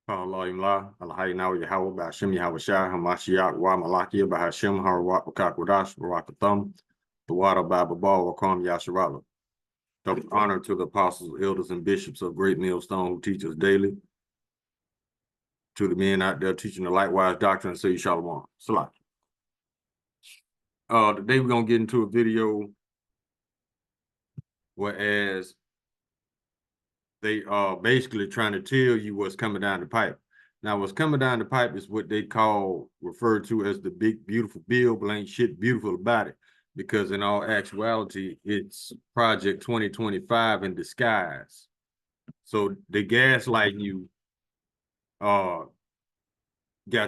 Allah Imla, Alhainawi Yahweh, Bashim Yahweh Shai, Hamashiach, Wa Malakia, Bahashim, Harawat, Wakakwadash, Barakathum, the water Baba Ball, Wakam Yasharala. Double honor to the apostles, elders, and bishops of Great Millstone who teach us daily. To the men out there teaching the likewise doctrine, say Shalom. Salat. Today we're gonna get into a video whereas they are basically trying to tell you what's coming down the pipe. Now, what's coming down the pipe is what they referred to as the big, beautiful bill, but ain't shit beautiful about it. Because in all actuality, it's Project 2025 in disguise. So they gaslighting you, got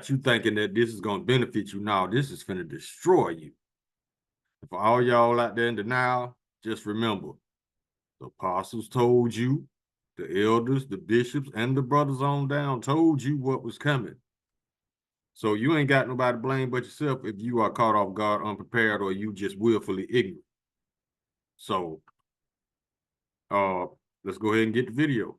you thinking that this is going to benefit you. Now, this is going to destroy you. For all y'all out there in denial, just remember, the apostles told you, the elders, the bishops, and the brothers on down told you what was coming. So you ain't got nobody to blame but yourself if you are caught off guard, unprepared, or you just willfully ignorant. So let's go ahead and get the video.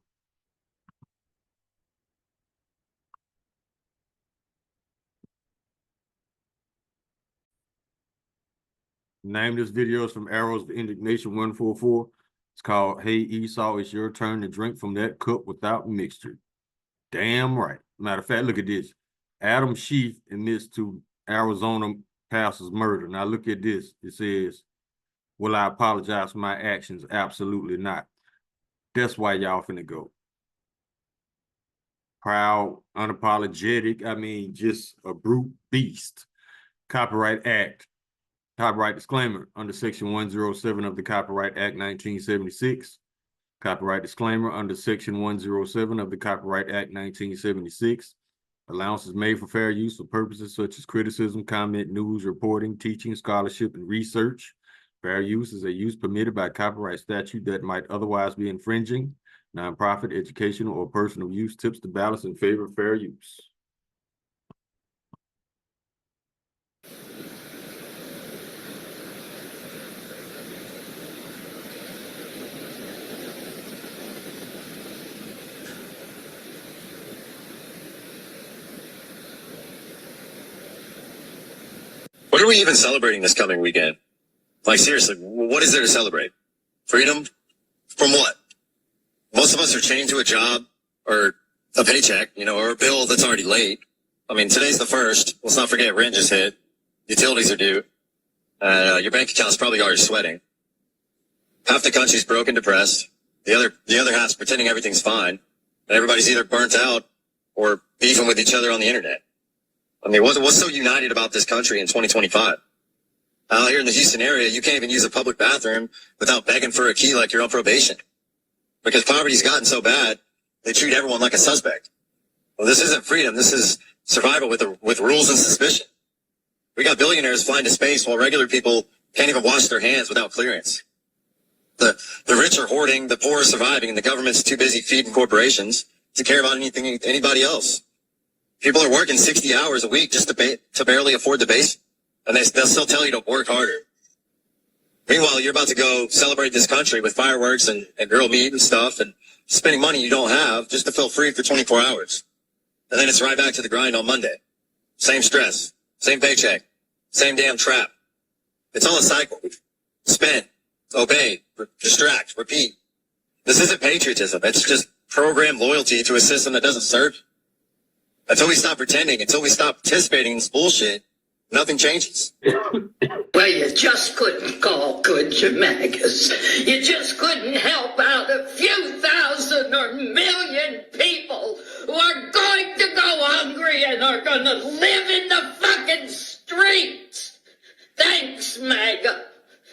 Name this video is from Arrows of Indignation 144. It's called, Hey Esau, it's your turn to drink from that cup without mixture. Damn right. Matter of fact, look at this. Adam Schiff admits to Arizona pastor's murder. Now look at this. It says, will I apologize for my actions? Absolutely not. That's why y'all finna go. Proud, unapologetic, I mean, just a brute beast. Copyright Act. Copyright disclaimer under Section 107 of the Copyright Act 1976. Copyright disclaimer under Section 107 of the Copyright Act 1976. Allowance is made for fair use for purposes such as criticism, comment, news, reporting, teaching, scholarship, and research. Fair use is a use permitted by copyright statute that might otherwise be infringing. Nonprofit, educational, or personal use tips the balance in favor of fair use. What are we even celebrating this coming weekend? Like, seriously, what is there to celebrate? Freedom? From what? Most of us are chained to a job or a paycheck, or a bill that's already late. I mean, today's the 1st. Let's not forget rent just hit. Utilities are due. Your bank account's probably already sweating. Half the country's broke and depressed. The other half's pretending everything's fine. And everybody's either burnt out or beefing with each other on the internet. I mean, what's so united about this country in 2025? Out here in the Houston area, you can't even use a public bathroom without begging for a key like you're on probation. Because poverty's gotten so bad, they treat everyone like a suspect. Well, this isn't freedom. This is survival with rules and suspicion. We got billionaires flying to space while regular people can't even wash their hands without clearance. The rich are hoarding, the poor are surviving, and the government's too busy feeding corporations to care about anybody else. People are working 60 hours a week just to barely afford the base, and they'll still tell you to work harder. Meanwhile, you're about to go celebrate this country with fireworks and grill meat and stuff and spending money you don't have just to feel free for 24 hours. And then it's right back to the grind on Monday. Same stress, same paycheck, same damn trap. It's all a cycle. Spend, obey, distract, repeat. This isn't patriotism. It's just programmed loyalty to a system that doesn't serve you. Until we stop pretending, until we stop participating in this bullshit, nothing changes. Well, you just couldn't call, could you, Magus? You just couldn't help out a few thousand or million people who are going to go hungry and are going to live in the fucking streets. Thanks, MAGA.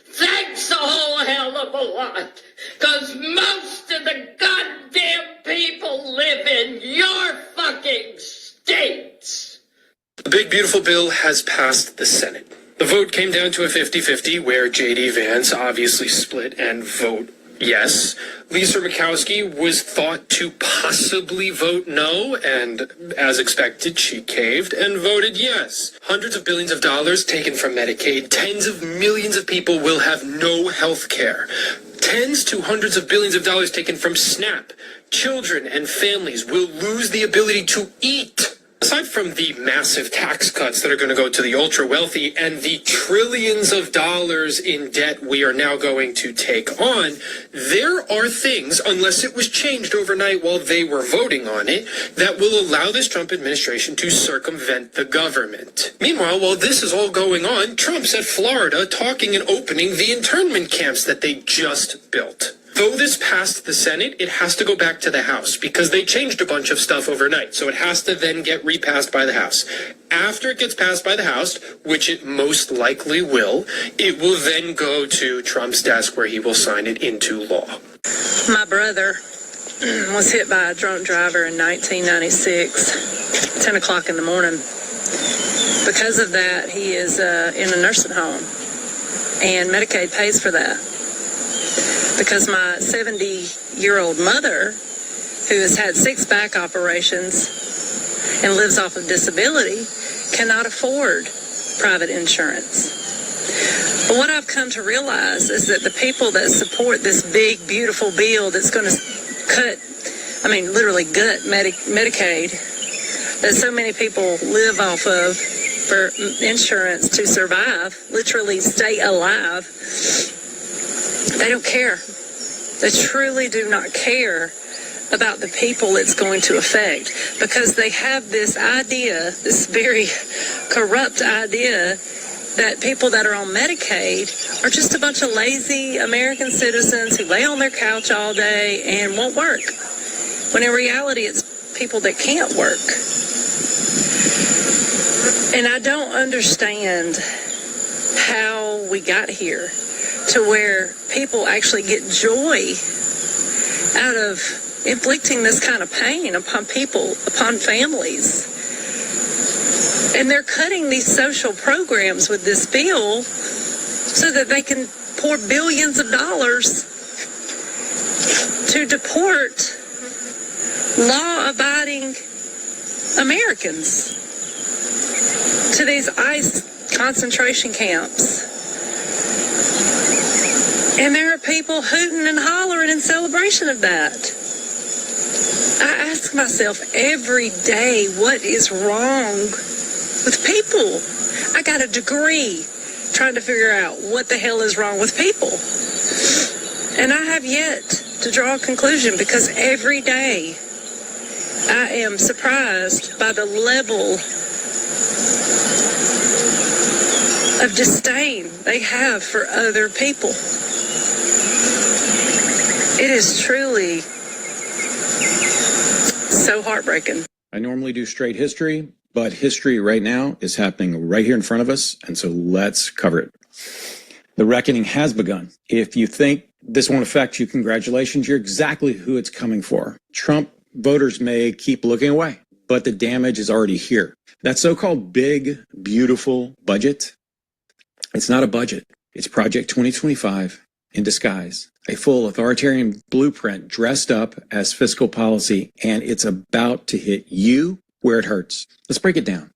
Thanks a whole hell of a lot. Because most of the goddamn people live in your fucking states. The big beautiful bill has passed the Senate. The vote came down to a 50-50 where J.D. Vance obviously split and vote yes. Lisa Murkowski was thought to possibly vote no, and as expected, she caved and voted yes. Hundreds of billions of dollars taken from Medicaid. Tens of millions of people will have no health care. Tens to hundreds of billions of dollars taken from SNAP. children and families will lose the ability to eat. Aside from the massive tax cuts that are going to go to the ultra wealthy and the trillions of dollars in debt we are now going to take on, there are things, unless it was changed overnight while they were voting on it, that will allow this Trump administration to circumvent the government. Meanwhile, while this is all going on, Trump's at Florida talking and opening the internment camps that they just built. Though this passed the Senate, it has to go back to the House because they changed a bunch of stuff overnight. So it has to then get repassed by the House. After it gets passed by the House, which it most likely will, it will then go to Trump's desk where he will sign it into law. My brother was hit by a drunk driver in 1996, 10 o'clock in the morning. Because of that, he is in a nursing home, and Medicaid pays for that. Because my 70-year-old mother, who has had 6 back operations and lives off of disability, cannot afford private insurance. But what I've come to realize is that the people that support this big, beautiful bill that's going to literally gut Medicaid, that so many people live off of for insurance to survive, literally stay alive, they don't care. They truly do not care about the people it's going to affect, because they have this idea, this very corrupt idea, that people that are on Medicaid are just a bunch of lazy American citizens who lay on their couch all day and won't work. When in reality, it's people that can't work. And I don't understand how we got here to where people actually get joy out of inflicting this kind of pain upon people, upon families. And they're cutting these social programs with this bill so that they can pour billions of dollars to deport law-abiding Americans to these ICE concentration camps. And there are people hooting and hollering in celebration of that. I ask myself every day, what is wrong with people? I got a degree trying to figure out what the hell is wrong with people. And I have yet to draw a conclusion, because every day I am surprised by the level of disdain they have for other people. It is truly so heartbreaking. I normally do straight history, but history right now is happening right here in front of us, and so let's cover it. The reckoning has begun. If you think this won't affect you, congratulations, you're exactly who it's coming for. Trump voters may keep looking away, but the damage is already here. That so-called big, beautiful budget, it's not a budget. It's Project 2025 in disguise. A full authoritarian blueprint dressed up as fiscal policy, and it's about to hit you where it hurts. Let's break it down.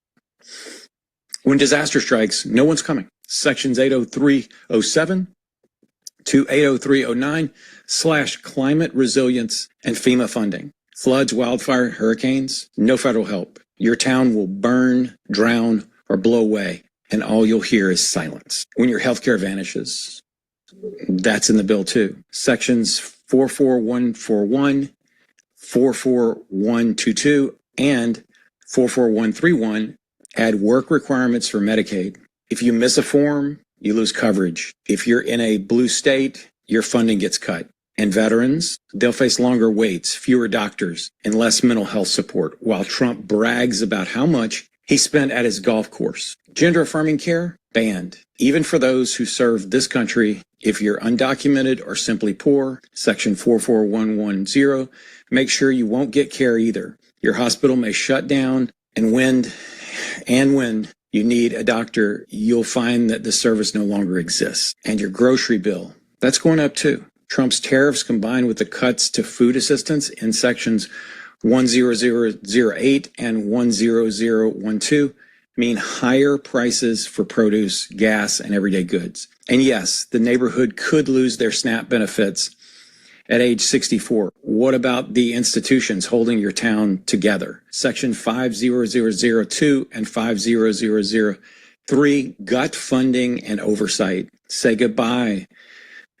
When disaster strikes, no one's coming. Sections 80307 to 80309/climate resilience and FEMA funding. Floods, wildfire, hurricanes, no federal help. Your town will burn, drown, or blow away, and all you'll hear is silence. When your healthcare vanishes, that's in the bill too. Sections 44141, 44122, and 44131 add work requirements for Medicaid. If you miss a form, you lose coverage. If you're in a blue state, your funding gets cut. And veterans, they'll face longer waits, fewer doctors, and less mental health support, while Trump brags about how much he spent at his golf course. Gender-affirming care, banned. Even for those who serve this country, if you're undocumented or simply poor, Section 44110, make sure you won't get care either. Your hospital may shut down, and when you need a doctor, you'll find that the service no longer exists. And your grocery bill, that's going up too. Trump's tariffs combined with the cuts to food assistance in sections 10008 and 10012 mean higher prices for produce, gas, and everyday goods. And yes, the neighborhood could lose their SNAP benefits at age 64? What about the institutions holding your town together? Section 50002 and 50003, gut funding and oversight. Say goodbye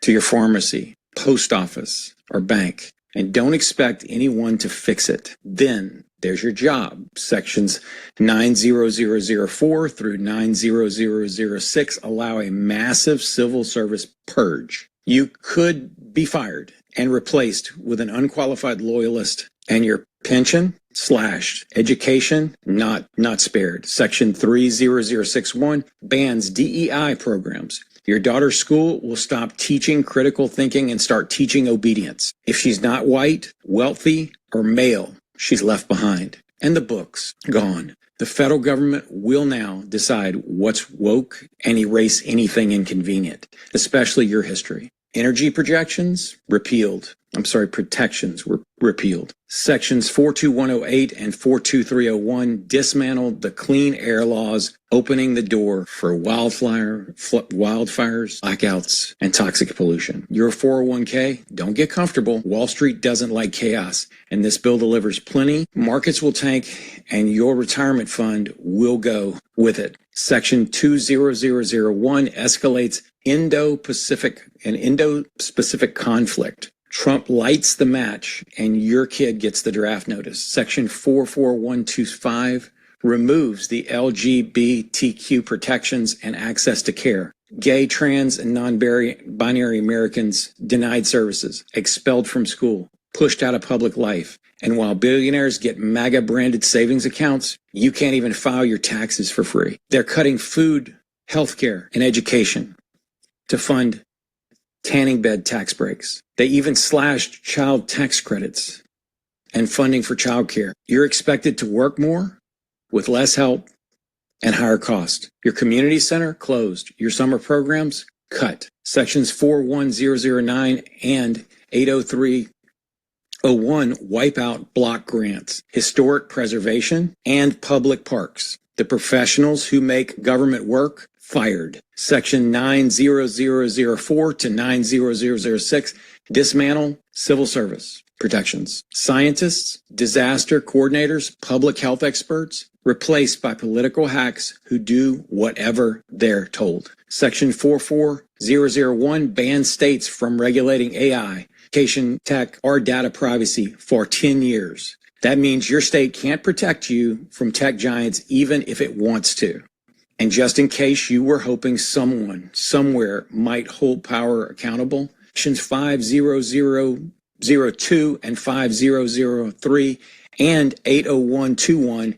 to your pharmacy, post office, or bank, and don't expect anyone to fix it. Then there's your job. Sections 90004 through 90006 allow a massive civil service purge. You could be fired and replaced with an unqualified loyalist, and your pension slashed. Education not spared. Section 30061 bans DEI programs. Your daughter's school will stop teaching critical thinking and start teaching obedience. If she's not white, wealthy, or male, she's left behind. And the books, gone. The federal government will now decide what's woke and erase anything inconvenient, especially your history. Energy protections were repealed. Sections 42108 and 42301 dismantled the clean air laws, opening the door for wildfires, blackouts, and toxic pollution. Your 401k, don't get comfortable. Wall Street doesn't like chaos, and this bill delivers plenty. Markets will tank, and your retirement fund will go with it. Section 20001 escalates Indo-Pacific conflict. Trump lights the match and your kid gets the draft notice. Section 44125 removes the LGBTQ protections and access to care. Gay, trans, and non-binary Americans denied services, expelled from school, pushed out of public life. And while billionaires get MAGA-branded savings accounts, you can't even file your taxes for free. They're cutting food, healthcare, and education to fund tanning bed tax breaks. They even slashed child tax credits and funding for childcare. You're expected to work more with less help and higher cost. Your community center closed. Your summer programs cut. Sections 41009 and 80301 wipe out block grants, historic preservation, and public parks. The professionals who make government work fired. Section 90004 to 90006 dismantle civil service protections. Scientists, disaster coordinators, public health experts replaced by political hacks who do whatever they're told. Section 44001 bans states from regulating AI, education, tech, or data privacy for 10 years. That means your state can't protect you from tech giants even if it wants to. And just in case you were hoping someone somewhere might hold power accountable, Sections 50002 and 5003 and 80121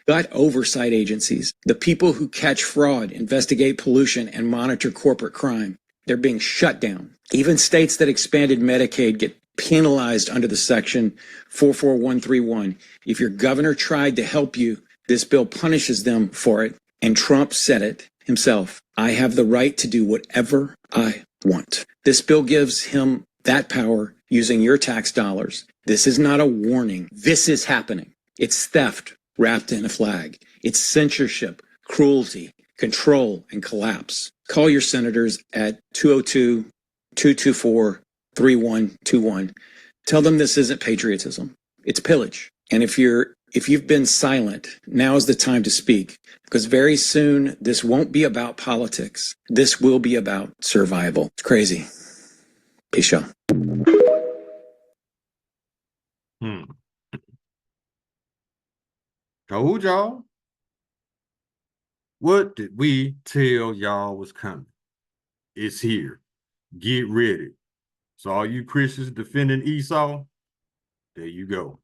gut oversight agencies, the people who catch fraud, investigate pollution, and monitor corporate crime. They're being shut down. Even states that expanded Medicaid get penalized under the Section 44131. If your governor tried to help you, this bill punishes them for it. And Trump said it himself. I have the right to do whatever I want. This bill gives him that power using your tax dollars. This is not a warning. This is happening. It's theft wrapped in a flag. It's censorship, cruelty, control, and collapse. Call your senators at 202-224-3121. Tell them this isn't patriotism. It's pillage. And if you've been silent, now is the time to speak, because very soon this won't be about politics. This will be about survival. It's crazy. Peace out. Told y'all. What did we tell y'all was coming? It's here. Get ready. So all you Christians defending Esau, there you go.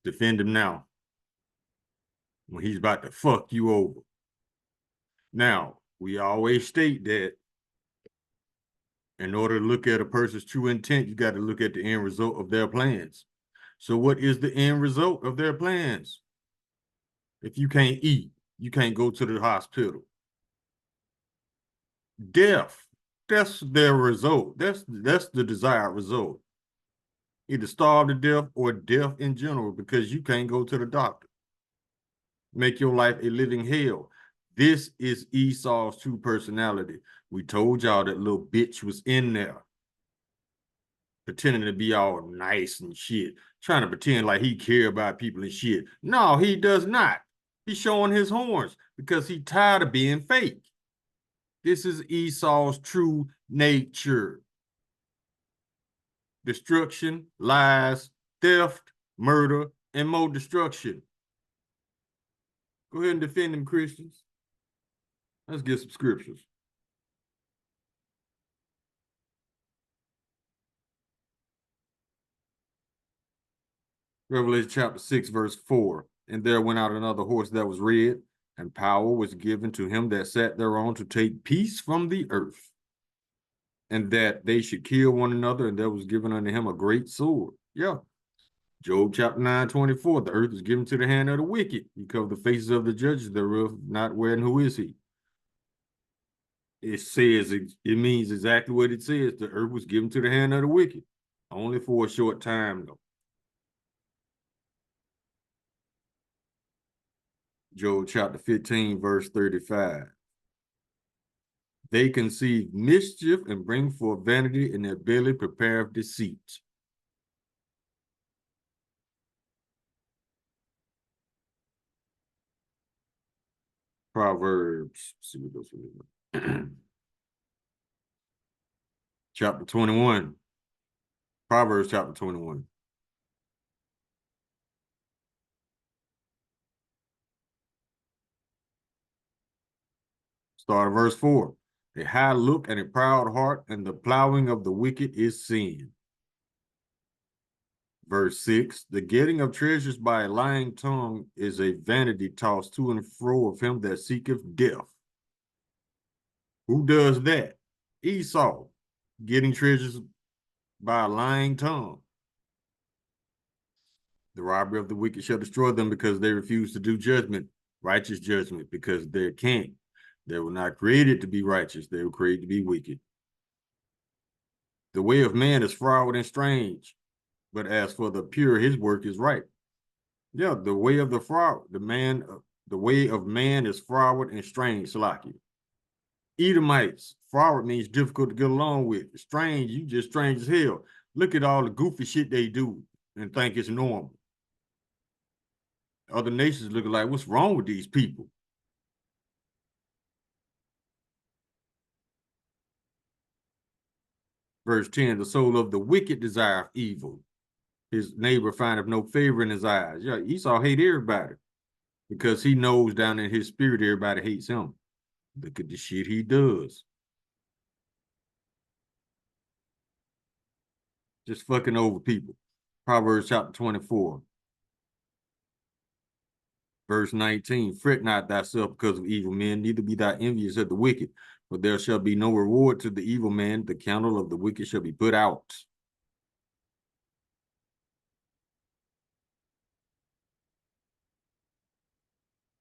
Defend him now, when he's about to fuck you over. Now, we always state that in order to look at a person's true intent, you got to look at the end result of their plans. So what is the end result of their plans? If you can't eat, you can't go to the hospital. Death, that's their result. That's the desired result. Either starve to death or death in general, because you can't go to the doctor. Make your life a living hell. This is Esau's true personality. We told y'all that little bitch was in there. pretending to be all nice and shit, trying to pretend like he care about people and shit. No, he does not. He's showing his horns because he's tired of being fake. This is Esau's true nature. Destruction, lies, theft, murder, and more destruction. Go ahead and defend them, Christians. Let's get some scriptures. Revelation chapter 6, verse 4. And there went out another horse that was red, and power was given to him that sat thereon to take peace from the earth, and that they should kill one another, and there was given unto him a great sword. Yeah. Job chapter 9:24. The earth is given to the hand of the wicked. He covered the faces of the judges thereof, not where and who is he? It says, it means exactly what it says. The earth was given to the hand of the wicked. Only for a short time, though. Job chapter 15, verse 35. They conceive mischief and bring forth vanity, and their belly prepare deceit. Proverbs, see what those are. Chapter 21. Proverbs chapter 21. Start at verse 4. A high look and a proud heart, and the plowing of the wicked is sin. Verse 6. The getting of treasures by a lying tongue is a vanity tossed to and fro of him that seeketh death. Who does that? Esau, getting treasures by a lying tongue. The robbery of the wicked shall destroy them, because they refuse to do judgment, righteous judgment, because they can't. They were not created to be righteous. They were created to be wicked. The way of man is froward and strange, but as for the pure, his work is right. Yeah, the way of the way of man is froward and strange, Salaki. Edomites, froward means difficult to get along with. Strange, you just strange as hell. Look at all the goofy shit they do and think it's normal. Other nations look like, what's wrong with these people? Verse 10, the soul of the wicked desireth evil. His neighbor findeth no favor in his eyes. Yeah, Esau hate everybody because he knows down in his spirit everybody hates him. Look at the shit he does. Just fucking over people. Proverbs chapter 24. Verse 19, fret not thyself because of evil men, neither be thou envious of the wicked, for there shall be no reward to the evil man. The candle of the wicked shall be put out.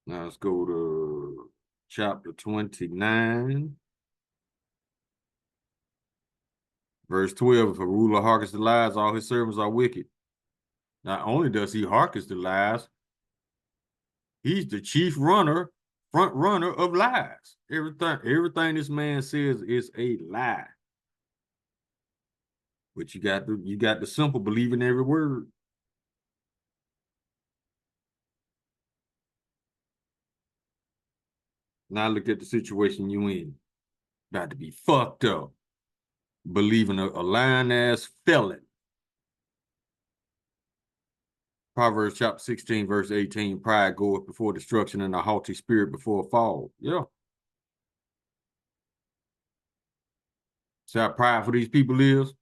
Now let's go to chapter 29. Verse 12, if a ruler hearkens to lies, all his servants are wicked. Not only does he hearken to lies, he's the chief runner, front runner of lies. Everything this man says is a lie. But you got the simple believing every word. Now look at the situation you in. About to be fucked up. Believing a lying ass felon. Proverbs chapter 16, verse 18, pride goeth before destruction, and a haughty spirit before a fall. Yeah. See how prideful these people is?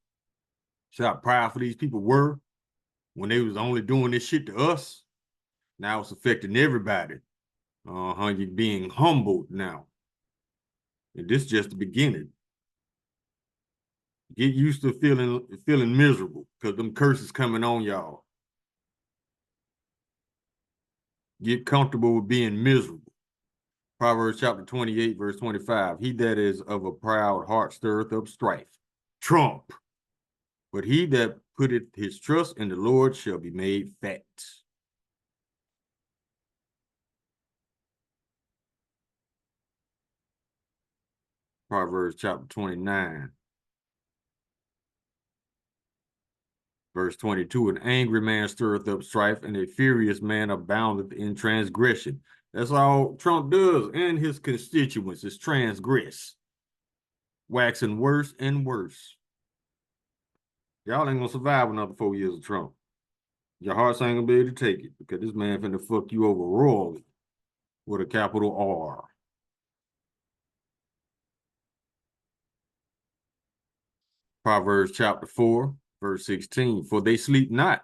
See how prideful these people were when they was only doing this shit to us? Now it's affecting everybody. You're being humbled now. And this is just the beginning. Get used to feeling miserable because them curses coming on y'all. Get comfortable with being miserable. Proverbs chapter 28, verse 25. He that is of a proud heart stirreth up strife. Trump. But he that putteth his trust in the Lord shall be made fat. Proverbs chapter 29. Verse 22, an angry man stirreth up strife, and a furious man aboundeth in transgression. That's all Trump does, and his constituents is transgress, waxing worse and worse. Y'all ain't gonna survive another 4 years of Trump. Your hearts ain't gonna be able to take it, because this man finna fuck you over royally with a capital R. Proverbs chapter 4, verse 16, for they sleep not,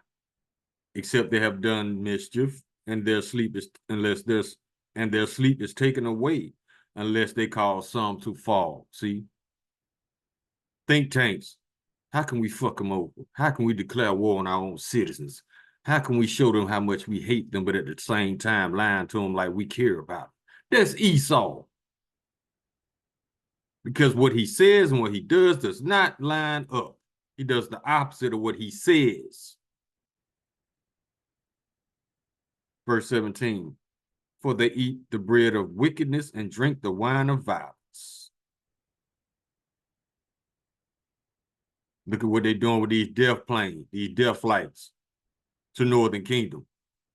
except they have done mischief, and their sleep is their sleep is taken away, unless they cause some to fall. See? Think tanks. How can we fuck them over? How can we declare war on our own citizens? How can we show them how much we hate them, but at the same time lying to them like we care about them? That's Esau. Because what he says and what he does not line up. He does the opposite of what he says. Verse 17, for they eat the bread of wickedness and drink the wine of violence. Look at what they're doing with these death planes, these death flights to Northern Kingdom,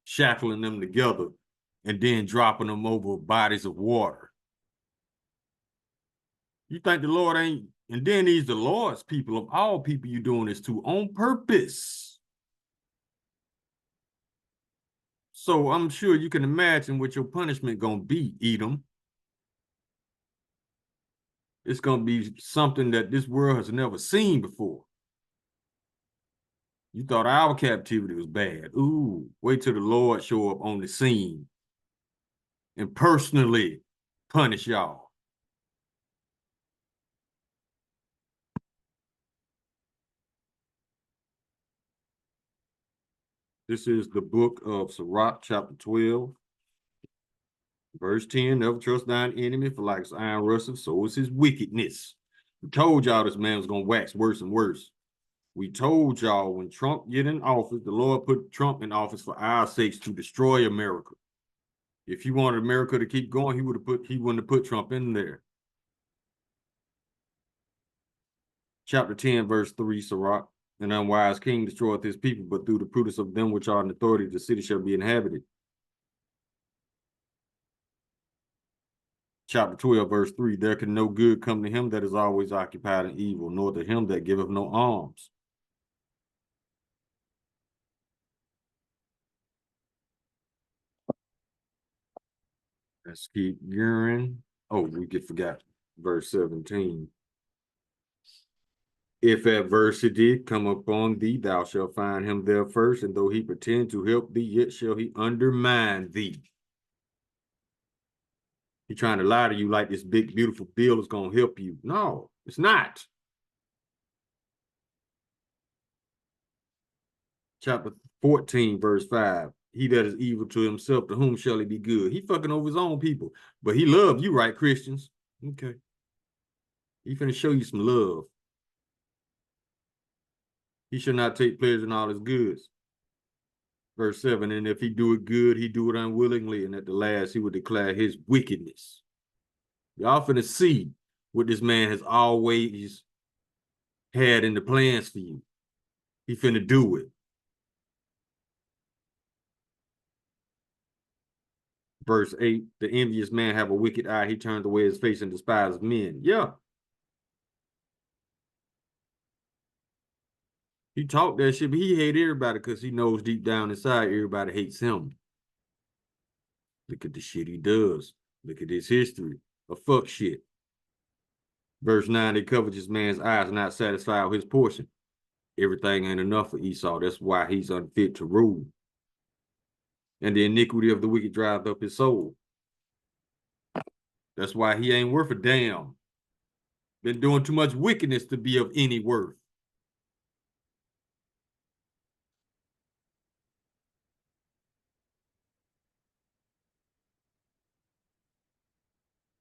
shackling them together and then dropping them over bodies of water. You think the Lord ain't, and then these the Lord's people, of all people you doing this to on purpose. So I'm sure you can imagine what your punishment gonna be, Edom. It's gonna be something that this world has never seen before. You thought our captivity was bad. Ooh, wait till the Lord show up on the scene and personally punish y'all. This is the book of Sirach, chapter 12, verse 10. Never trust thine enemy, for like iron rusteth, so is his wickedness. We told y'all this man was going to wax worse and worse. We told y'all when Trump get in office, the Lord put Trump in office for our sakes to destroy America. If he wanted America to keep going, he wouldn't have put Trump in there. Chapter 10, verse 3, Sirach. An unwise king destroyeth his people, but through the prudence of them which are in authority, the city shall be inhabited. Chapter 12, verse 3, there can no good come to him that is always occupied in evil, nor to him that giveth no alms. Let's keep going. Oh, we forgot verse 17. If adversity come upon thee, thou shalt find him there first, and though he pretend to help thee, yet shall he undermine thee. He's trying to lie to you like this big, beautiful bill is going to help you. No, it's not. Chapter 14, verse 5. He that is evil to himself, to whom shall he be good? He fucking over his own people, but he loved you, right, Christians? Okay. He finna show you some love. He shall not take pleasure in all his goods. Verse 7, and if he do it good, he do it unwillingly, and at the last he will declare his wickedness. Y'all finna see what this man has always had in the plans for you. He finna do it. Verse 8, the envious man have a wicked eye. He turns away his face and despises men. Yeah. He talked that shit, but he hate everybody because he knows deep down inside everybody hates him. Look at the shit he does. Look at his history of fuck shit. Verse 9, they covetous man's eyes, not satisfied with his portion. Everything ain't enough for Esau. That's why he's unfit to rule. And the iniquity of the wicked drives up his soul. That's why he ain't worth a damn. Been doing too much wickedness to be of any worth.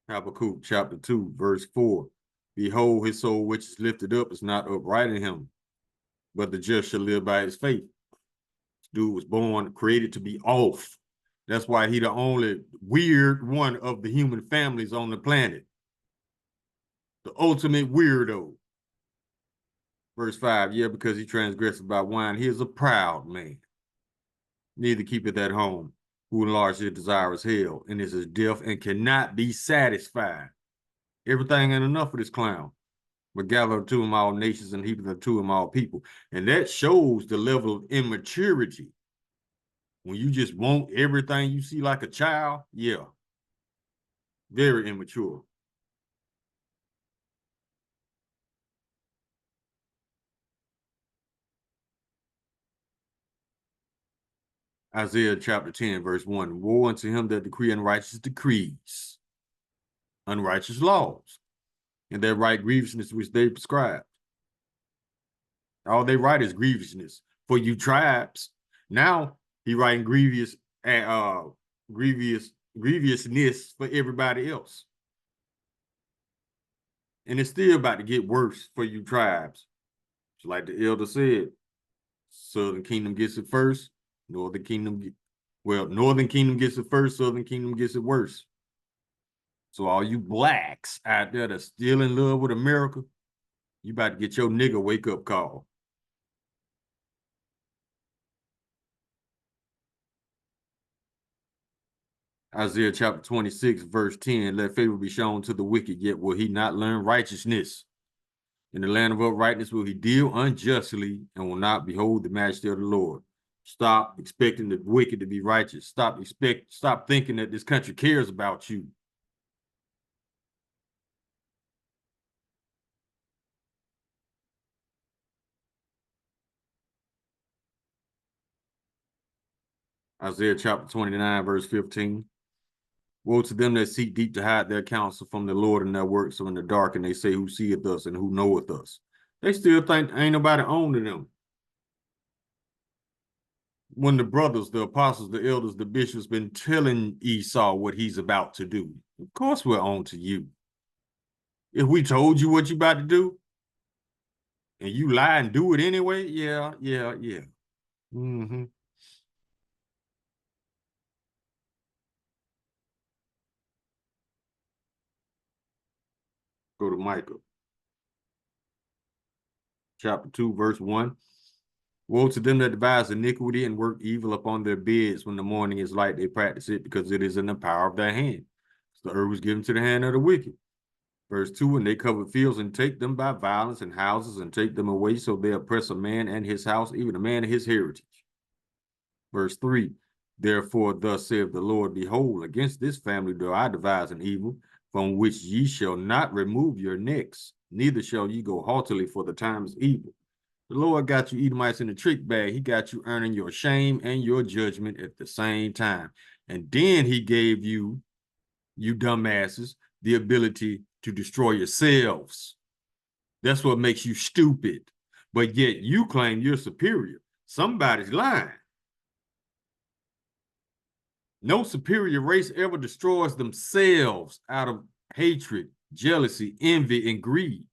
Habakkuk chapter 2, verse 4. Behold, his soul which is lifted up is not upright in him, but the just shall live by his faith. This dude was born, created to be off. That's why he the only weird one of the human families on the planet. The ultimate weirdo. Verse 5, yeah, because he transgressed about wine, he is a proud man. Neither keepeth at home, who enlarged his desire is hell, and is as deaf and cannot be satisfied. Everything ain't enough for this clown. But gather to him all nations and heap to him all people. And that shows the level of immaturity. When you just want everything you see like a child, yeah. Very immature. Isaiah chapter 10, verse 1. Woe unto him that decree unrighteous decrees, unrighteous laws, and that write grievousness which they prescribe. All they write is grievousness for you tribes. Now he writing grievousness for everybody else. And it's still about to get worse for you tribes. Just like the elder said, Southern Kingdom gets it first, Northern Kingdom gets it first, Southern Kingdom gets it worse. So all you blacks out there that's still in love with America, you about to get your nigga wake-up call. Isaiah chapter 26, verse 10, let favor be shown to the wicked, yet will he not learn righteousness. In the land of uprightness will he deal unjustly, and will not behold the majesty of the Lord. Stop expecting the wicked to be righteous. Stop thinking that this country cares about you. Isaiah chapter 29, verse 15. Woe to them that seek deep to hide their counsel from the Lord, and their works are in the dark, and they say, who seeth us and who knoweth us? They still think ain't nobody owning them. When the brothers, the apostles, the elders, the bishops been telling Esau what he's about to do, of course we're on to you. If we told you what you about to do, and you lie and do it anyway, yeah. Mm-hmm. Go to Micah. Chapter 2, verse 1. Woe to them that devise iniquity and work evil upon their beds. When the morning is light, they practice it, because it is in the power of their hand. So the earth was given to the hand of the wicked. Verse 2, and they cover fields and take them by violence, and houses and take them away, so they oppress a man and his house, even a man and his heritage. Verse 3, therefore thus saith the Lord, behold, against this family do I devise an evil, from which ye shall not remove your necks, neither shall ye go haughtily, for the time is evil. The Lord got you Edomites in a trick bag. He got you earning your shame and your judgment at the same time. And then he gave you, you dumbasses, the ability to destroy yourselves. That's what makes you stupid. But yet you claim you're superior. Somebody's lying. No superior race ever destroys themselves out of hatred, jealousy, envy, and greed.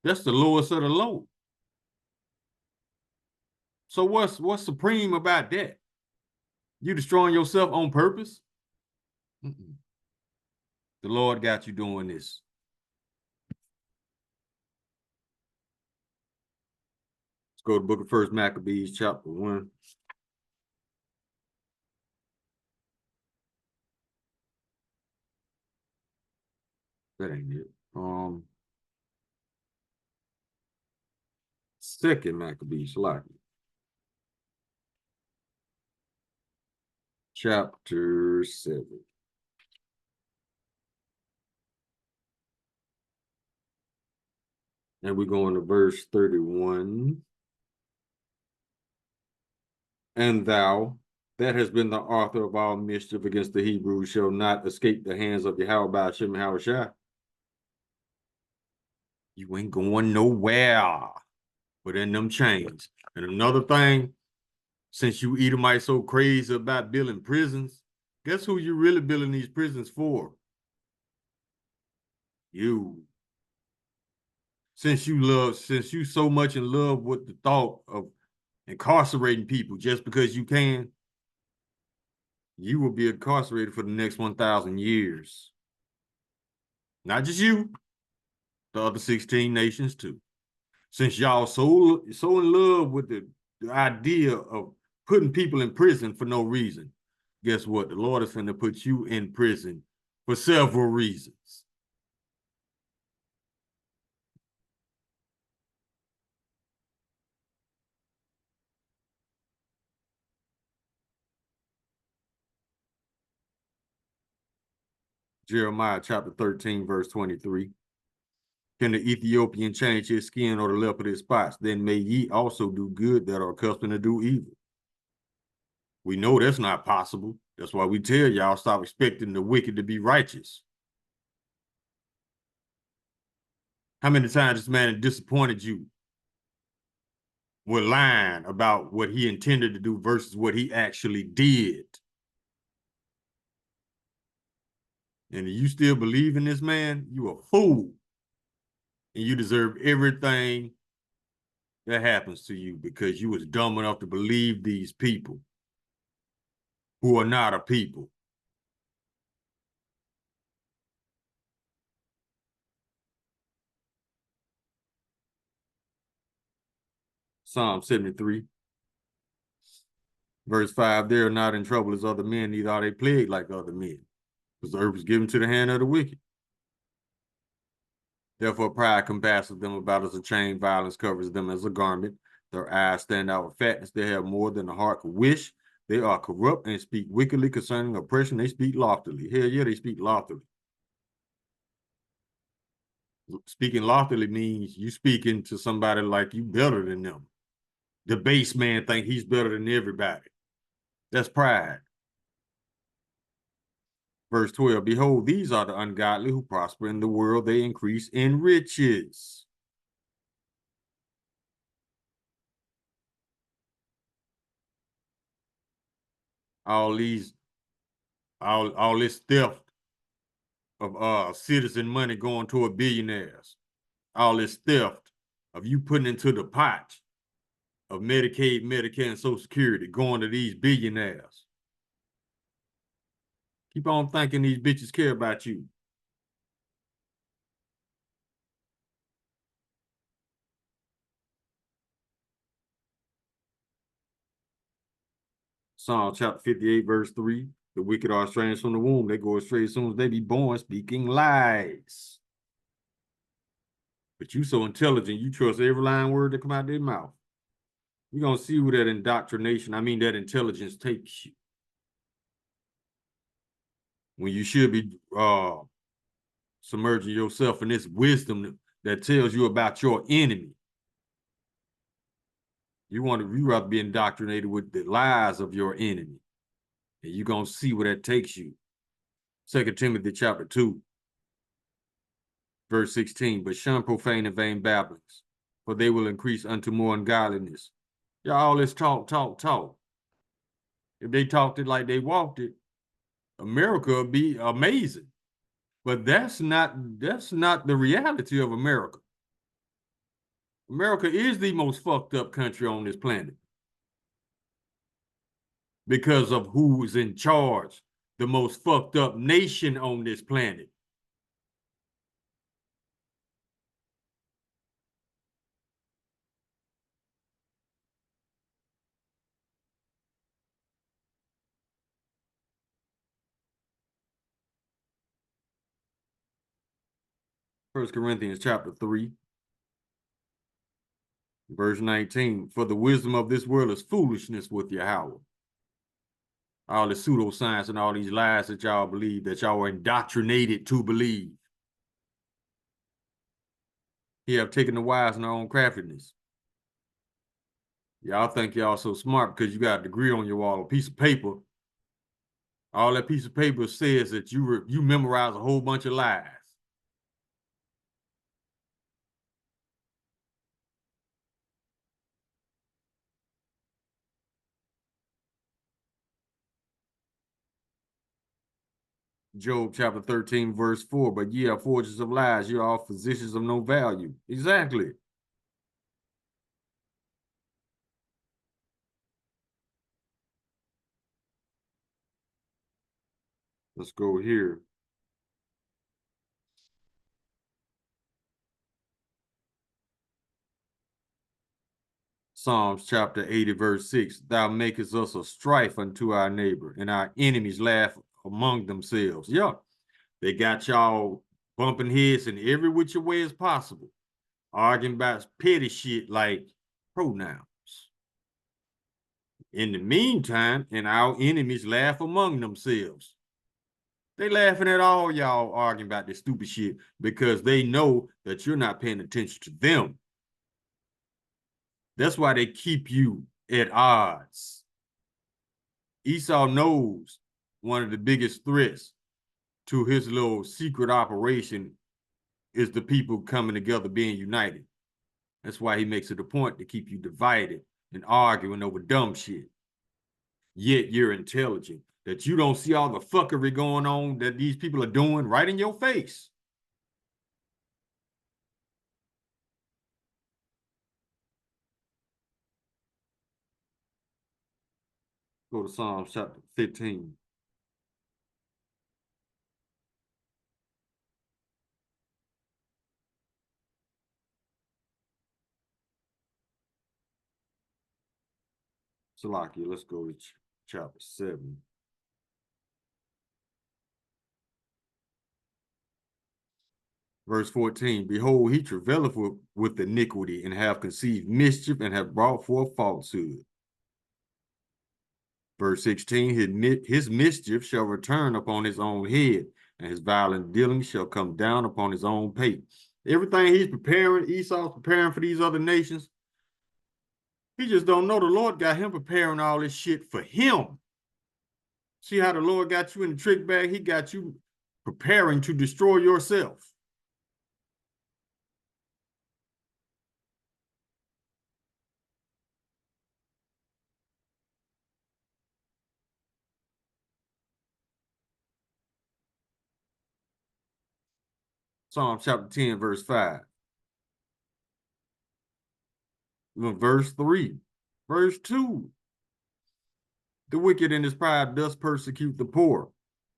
That's the lowest of the low. So what's supreme about that? You destroying yourself on purpose? Mm-mm. The Lord got you doing this. Let's go to the book of 1 Maccabees, chapter 1. That ain't it. 2 Maccabees, like chapter 7. And we're going to verse 31. And thou, that has been the author of all mischief against the Hebrews, shall not escape the hands of Yahweh Hashem Yahushua. You ain't going nowhere but in them chains. And another thing, since you Edomites so crazy about building prisons, guess who you really building these prisons for? You. Since you so much in love with the thought of incarcerating people just because you can, you will be incarcerated for the next 1,000 years. Not just you, the other 16 nations too. Since y'all so in love with the idea of putting people in prison for no reason, guess what? The Lord is going to put you in prison for several reasons. Jeremiah chapter 13, verse 23. Can the Ethiopian change his skin or the leopard his spots? Then may ye also do good that are accustomed to do evil. We know that's not possible. That's why we tell y'all stop expecting the wicked to be righteous. How many times this man disappointed you with lying about what he intended to do versus what he actually did? And you still believe in this man? You a fool. And you deserve everything that happens to you because you was dumb enough to believe these people who are not a people. Psalm 73, verse 5, they are not in trouble as other men, neither are they plagued like other men, because the earth is given to the hand of the wicked. Therefore pride compasseth them about as a chain, violence covers them as a garment. Their eyes stand out with fatness, they have more than the heart could wish. They are corrupt and speak wickedly concerning oppression, they speak loftily. Hell yeah, they speak loftily. Speaking loftily means you speaking to somebody like you better than them. The base man think he's better than everybody. That's pride. Verse 12, behold, these are the ungodly who prosper in the world, they increase in riches. All this theft of citizen money going toward billionaires. All this theft of you putting into the pot of Medicaid, Medicare, and Social Security going to these billionaires. Keep on thinking these bitches care about you. Psalm chapter 58, verse 3. The wicked are estranged from the womb. They go astray as soon as they be born, speaking lies. But you so intelligent, you trust every lying word that come out of their mouth. You're going to see who that indoctrination, that intelligence takes you. When you should be submerging yourself in this wisdom that tells you about your enemy. You rather be indoctrinated with the lies of your enemy. And you're going to see where that takes you. 2 Timothy chapter 2, verse 16. But shun profane and vain babblings, for they will increase unto more ungodliness. Y'all all this talk. If they talked it like they walked it, America would be amazing. But that's not the reality of America. America is the most fucked up country on this planet because of who's in charge, the most fucked up nation on this planet. First Corinthians chapter 3, verse 19. For the wisdom of this world is foolishness with Yahweh. All the pseudoscience and all these lies that y'all believe, that y'all are indoctrinated to believe. He have taken the wise in their own craftiness. Y'all think y'all so smart because you got a degree on your wall, a piece of paper. All that piece of paper says that you memorize a whole bunch of lies. Job chapter 13, verse 4. But ye are forgers of lies, you are all physicians of no value. Exactly. Let's go here. Psalms chapter 80, verse 6. Thou makest us a strife unto our neighbor, and our enemies laugh among themselves. Yeah, they got y'all bumping heads in every which way as possible, arguing about petty shit like pronouns. In the meantime, and our enemies laugh among themselves. They laughing at all y'all arguing about this stupid shit because they know that you're not paying attention to them. That's why they keep you at odds. Esau knows one of the biggest threats to his little secret operation is the people coming together being united. That's why he makes it a point to keep you divided and arguing over dumb shit. Yet you're intelligent, that you don't see all the fuckery going on that these people are doing right in your face. Go to Psalms chapter 15. Salakia, let's go to chapter 7. Verse 14, behold, he travaileth with iniquity, and have conceived mischief, and have brought forth falsehood. Verse 16, his mischief shall return upon his own head, and his violent dealing shall come down upon his own pate. Everything he's preparing, Esau's preparing for these other nations, he just don't know the Lord got him preparing all this shit for him. See how the Lord got you in the trick bag? He got you preparing to destroy yourself. Psalm chapter 10, verse 5. Verse 3. Verse 2. The wicked in his pride does persecute the poor.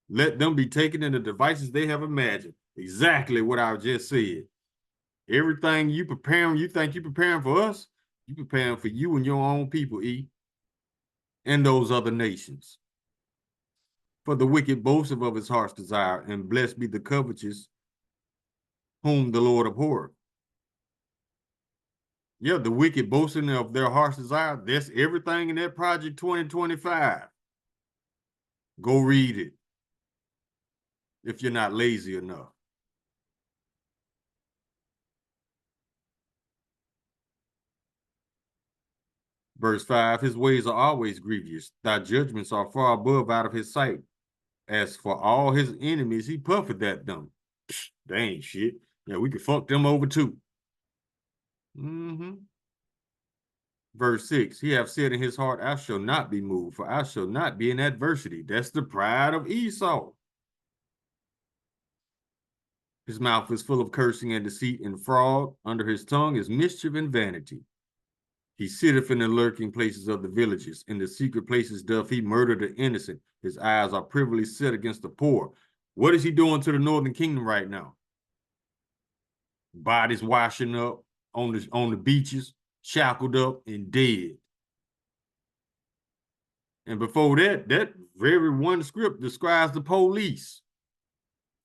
Let them be taken in the devices they have imagined. Exactly what I just said. Everything you preparing, you think you preparing for us, you preparing for you and your own people, and those other nations. For the wicked boasteth of his heart's desire, and blessed be the covetous whom the Lord abhorreth. Yeah, the wicked boasting of their heart's desire, that's everything in that Project 2025. Go read it if you're not lazy enough. Verse 5, his ways are always grievous. Thy judgments are far above out of his sight. As for all his enemies, he puffeth at them. They ain't shit. Yeah, we could fuck them over too. Verse 6, he hath said in his heart, I shall not be moved, for I shall not be in adversity. That's the pride of Esau. His mouth is full of cursing and deceit and fraud. Under his tongue is mischief and vanity. He sitteth in the lurking places of the villages. In the secret places doth he murder the innocent. His eyes are privily set against the poor. What is he doing to the northern kingdom right now? Bodies washing up on the beaches, shackled up and dead. And before that, that very one script describes the police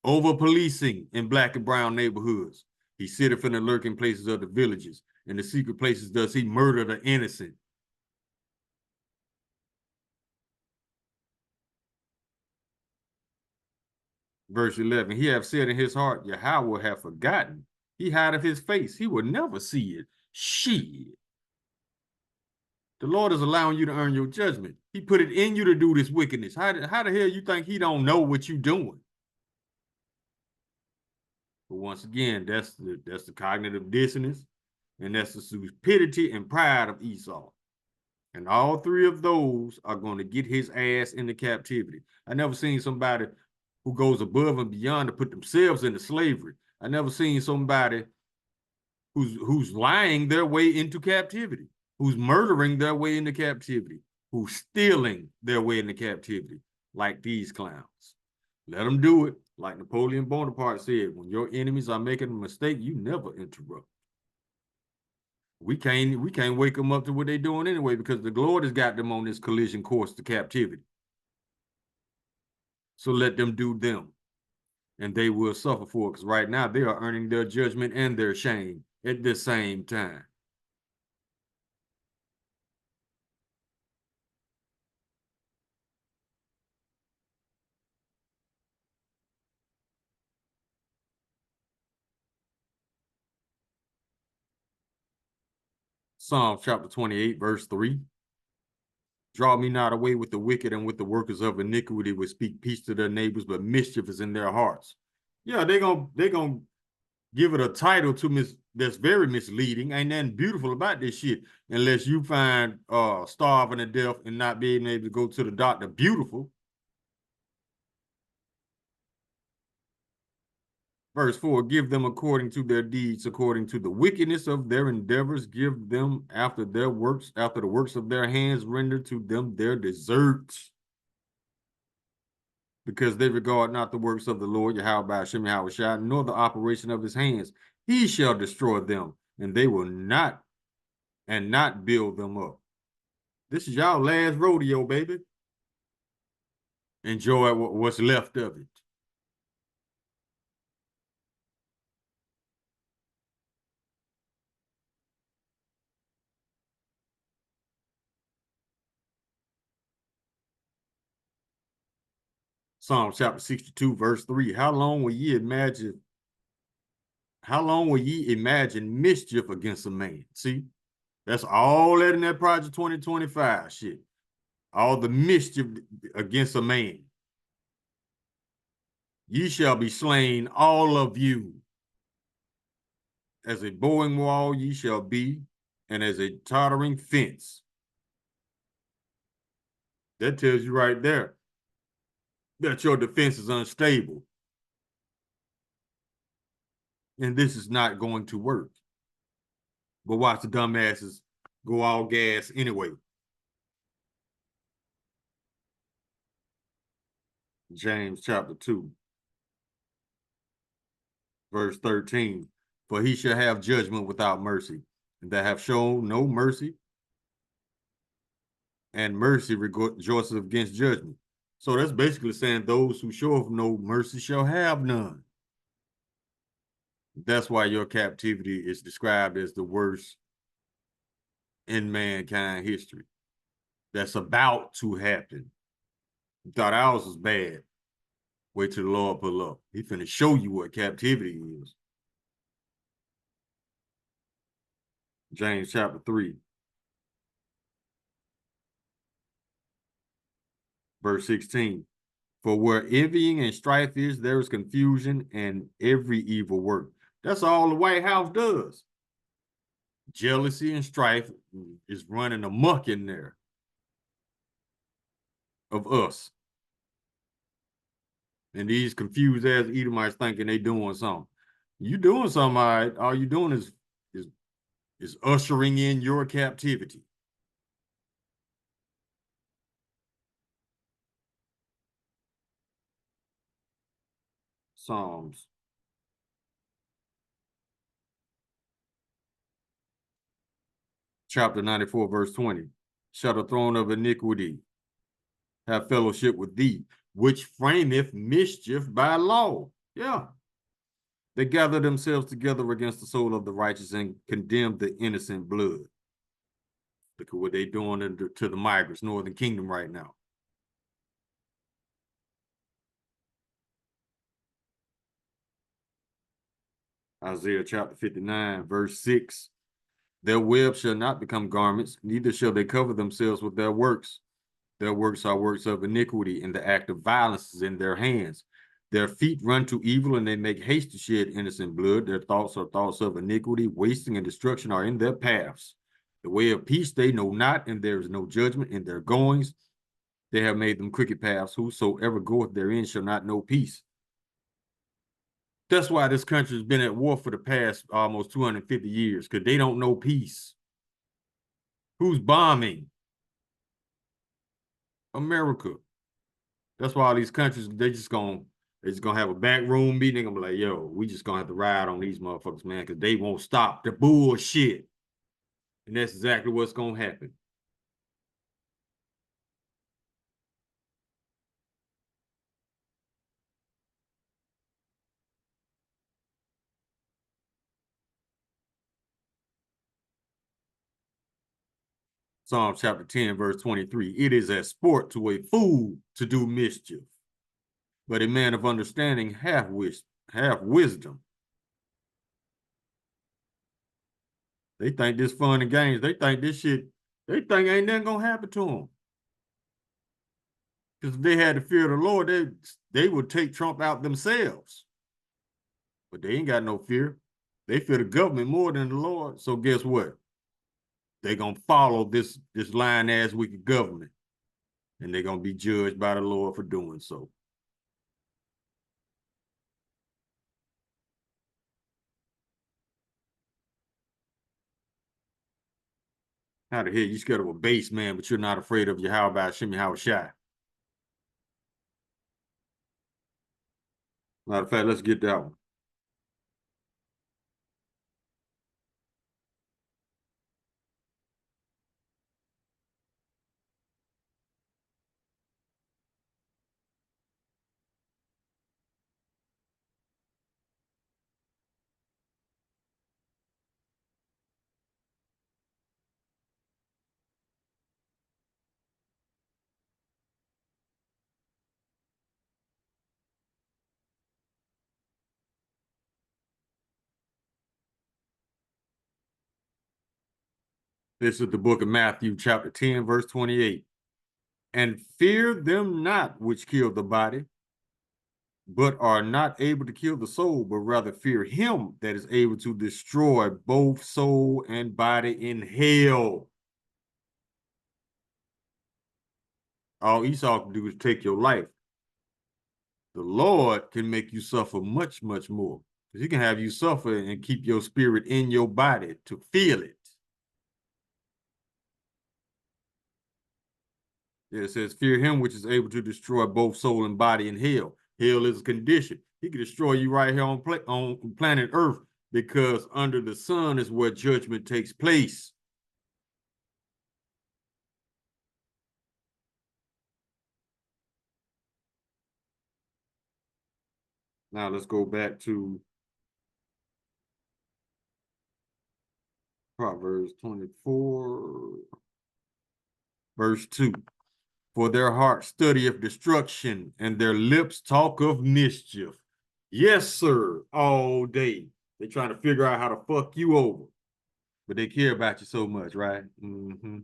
over policing in black and brown neighborhoods. He sitteth in the lurking places of the villages. In the secret places does he murder the innocent. Verse 11, he hath said in his heart, Yahweh will have forgotten. He hideth his face. He will never see it. Shit. The Lord is allowing you to earn your judgment. He put it in you to do this wickedness. How the hell you think he don't know what you're doing? But once again, that's the cognitive dissonance, and that's the stupidity and pride of Esau. And all three of those are going to get his ass into captivity. I never seen somebody who goes above and beyond to put themselves into slavery. I never seen somebody who's lying their way into captivity, who's murdering their way into captivity, who's stealing their way into captivity, like these clowns. Let them do it. Like Napoleon Bonaparte said, when your enemies are making a mistake, you never interrupt. We can't wake them up to what they're doing anyway, because the Lord has got them on this collision course to captivity. So let them do them, and they will suffer for it, because right now they are earning their judgment and their shame at the same time. Psalm chapter 28, verse 3. Draw me not away with the wicked and with the workers of iniquity, which speak peace to their neighbors, but mischief is in their hearts. Yeah, they're gonna give it a title to that's very misleading. Ain't nothing beautiful about this shit unless you find starving to death and not being able to go to the doctor beautiful. Verse 4, give them according to their deeds, according to the wickedness of their endeavors, give them after their works, after the works of their hands, render to them their deserts. Because they regard not the works of the Lord, Yahweh Hashem Yahushua, nor the operation of his hands. He shall destroy them, and they will not build them up. This is y'all last rodeo, baby. Enjoy what's left of it. Psalm chapter 62, verse 3. How long will ye imagine mischief against a man? See, that's all that in that Project 2025 shit. All the mischief against a man. Ye shall be slain, all of you. As a bowing wall ye shall be, and as a tottering fence. That tells you right there that your defense is unstable. And this is not going to work. But watch the dumbasses go all gas anyway. James chapter 2, verse 13. For he shall have judgment without mercy, and that have shown no mercy, and mercy rejoices against judgment. So that's basically saying those who show of no mercy shall have none. That's why your captivity is described as the worst in mankind history. That's about to happen. You thought ours was bad. Wait till the Lord pull up. He finna show you what captivity is. James chapter 3. Verse 16. For where envying and strife is, there is confusion and every evil work. That's all the White House does. Jealousy and strife is running amok in there of us. And these confused ass Edomites thinking they doing something. You doing something, all right. All you doing is ushering in your captivity. Psalms. Chapter 94, verse 20. Shall the throne of iniquity have fellowship with thee, which frameth mischief by law? Yeah. They gather themselves together against the soul of the righteous and condemn the innocent blood. Look at what they're doing to the migrants, Northern Kingdom right now. Isaiah chapter 59, verse 6. Their web shall not become garments, neither shall they cover themselves with their works. Their works are works of iniquity, and the act of violence is in their hands. Their feet run to evil, and they make haste to shed innocent blood. Their thoughts are thoughts of iniquity, wasting and destruction are in their paths. The way of peace they know not, and there is no judgment in their goings. They have made them crooked paths. Whosoever goeth therein shall not know peace. That's why this country has been at war for the past almost 250 years, because they don't know peace. Who's bombing? America. That's why all these countries, they're just gonna have a back room meeting. They're gonna be like, yo, we just gonna have to ride on these motherfuckers, man, because they won't stop the bullshit. And that's exactly what's going to happen. Psalm chapter 10, verse 23. It is a sport to a fool to do mischief, but a man of understanding hath wisdom. They think this fun and games. They think this shit, they think ain't nothing gonna happen to them. Because if they had the fear of the Lord, they would take Trump out themselves. But they ain't got no fear. They fear the government more than the Lord. So guess what? They're gonna follow this lying ass wicked government. And they're gonna be judged by the Lord for doing so. How the hell you scared of a base man, but you're not afraid of Yahweh Shimmy Hawashai? Matter of fact, let's get that one. This is the book of Matthew, chapter 10, verse 28. And fear them not which kill the body, but are not able to kill the soul, but rather fear him that is able to destroy both soul and body in hell. All Esau can do is take your life. The Lord can make you suffer much, much more. Because he can have you suffer and keep your spirit in your body to feel it. It says, fear him which is able to destroy both soul and body in hell. Hell is a condition. He can destroy you right here on planet Earth, because under the sun is where judgment takes place. Now let's go back to Proverbs 24, verse 2. For their heart studieth destruction, and their lips talk of mischief. Yes, sir, all day. They're trying to figure out how to fuck you over. But they care about you so much, right? Mm-hmm.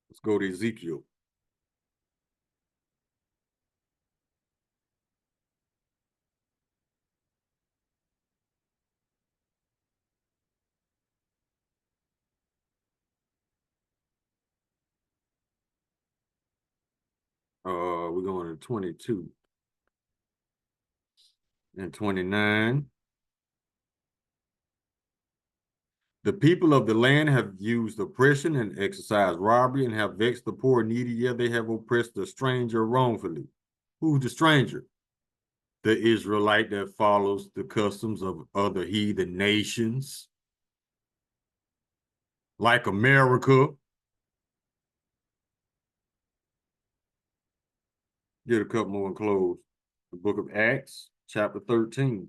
Let's go to Ezekiel. We're going to 22 and 29. The people of the land have used oppression and exercised robbery and have vexed the poor and needy. Yeah, they have oppressed the stranger wrongfully. Who's the stranger? The Israelite that follows the customs of other heathen nations, like America. Get a couple more and close. The book of Acts, chapter 13,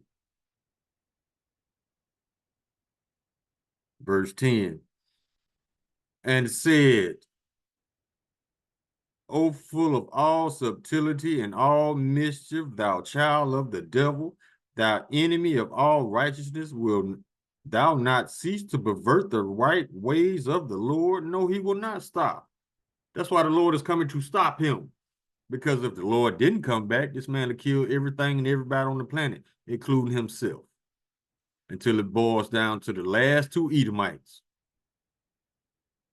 verse 10. And said, O full of all subtlety and all mischief, thou child of the devil, thou enemy of all righteousness, will thou not cease to pervert the right ways of the Lord? No, he will not stop. That's why the Lord is coming to stop him. Because if the Lord didn't come back, this man would kill everything and everybody on the planet, including himself, until it boils down to the last two Edomites.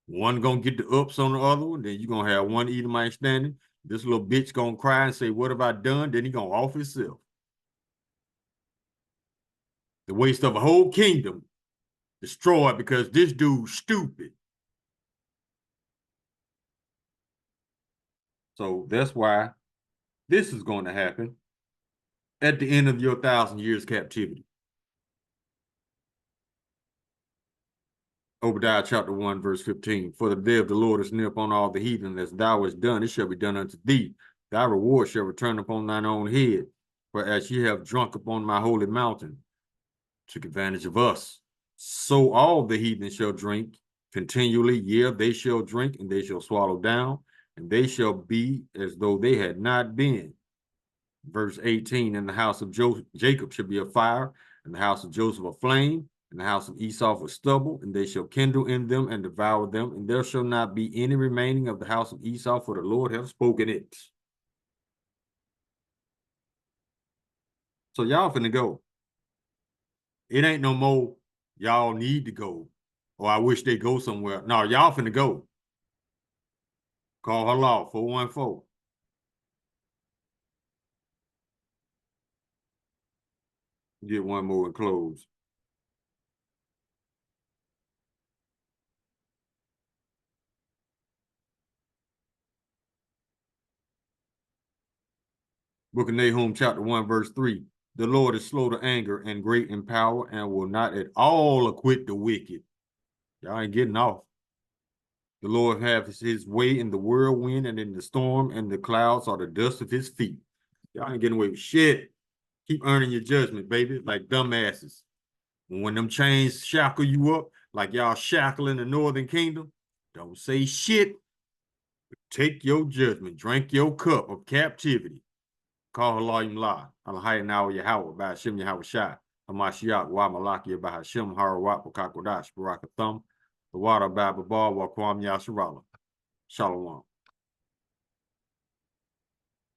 One gonna get the ups on the other one, then you're gonna have one Edomite standing. This little bitch gonna cry and say, what have I done? Then he gonna off himself. The waste of a whole kingdom destroyed because this dude's stupid. So that's why this is going to happen at the end of your 1,000 years captivity. Obadiah chapter 1, verse 15. For the day of the Lord is near upon all the heathen, as thou hast done, it shall be done unto thee. Thy reward shall return upon thine own head. For as ye have drunk upon my holy mountain, took advantage of us, so all the heathen shall drink continually. Yeah, they shall drink, and they shall swallow down, and they shall be as though they had not been. Verse 18, in the house of Jacob shall be a fire, and the house of Joseph a flame, and the house of Esau a stubble, and they shall kindle in them and devour them, and there shall not be any remaining of the house of Esau, for the Lord hath spoken it. So y'all finna go. It ain't no more, y'all need to go, or I wish they go somewhere. No, y'all finna go. Call her law, 414. Get one more and close. Book of Nahum, chapter 1, verse 3. The Lord is slow to anger and great in power, and will not at all acquit the wicked. Y'all ain't getting off. The Lord hath his way in the whirlwind and in the storm, and the clouds are the dust of his feet. Y'all ain't getting away with shit. Keep earning your judgment, baby, like dumbasses. When them chains shackle you up, like y'all shackling the northern kingdom, don't say shit. Take your judgment. Drink your cup of captivity. Call Halayim La. Alahaya Nawa Yahweh, by Hashem Yahweh Shai. Hamashiach, Wa Malakia, by Hashem Harawat, Wakakodash, Barakathum. The water by Babar, Wakwam Yasharala. Shalom.